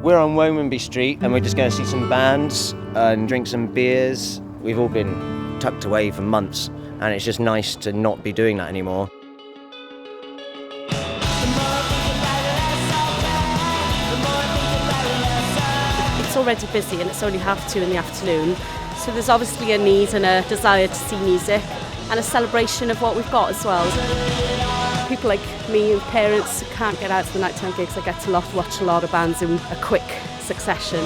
We're on Womanby Street and we're just going to see some bands and drink some beers. We've all been tucked away for months and it's just nice to not be doing that anymore. It's already busy and it's only 2:30 in the afternoon, so there's obviously a need and a desire to see music and a celebration of what we've got as well. People like me and parents who can't get out to the nighttime gigs, I get to watch a lot of bands in a quick succession.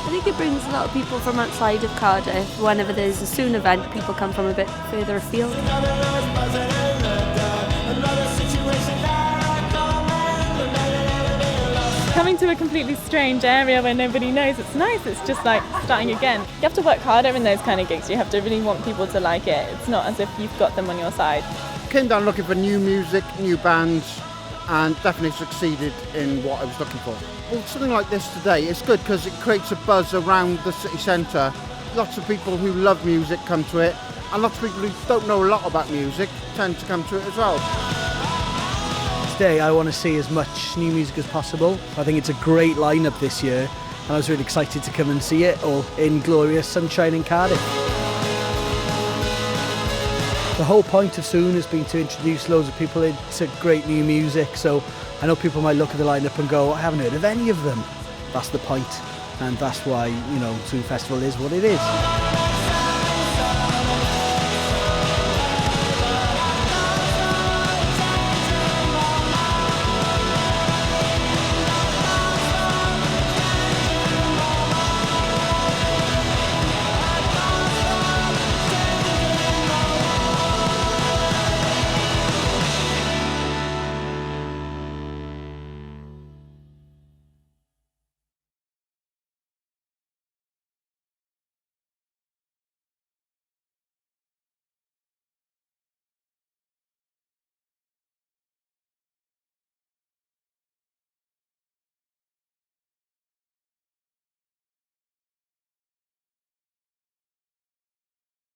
I think it brings a lot of people from outside of Cardiff. Whenever there's a Soon event, people come from a bit further afield. Coming to a completely strange area where nobody knows, it's nice. It's just like starting again. You have to work harder in those kind of gigs. You have to really want people to like it. It's not as if you've got them on your side. Came down looking for new music, new bands, and definitely succeeded in what I was looking for. Well, something like this today is good because it creates a buzz around the city centre. Lots of people who love music come to it, and lots of people who don't know a lot about music tend to come to it as well. Today I want to see as much new music as possible. I think it's a great lineup this year and I was really excited to come and see it all in glorious sunshine in Cardiff. The whole point of Soon has been to introduce loads of people into great new music, so I know people might look at the lineup and go, I haven't heard of any of them. That's the point, and that's why, Soon Festival is what it is.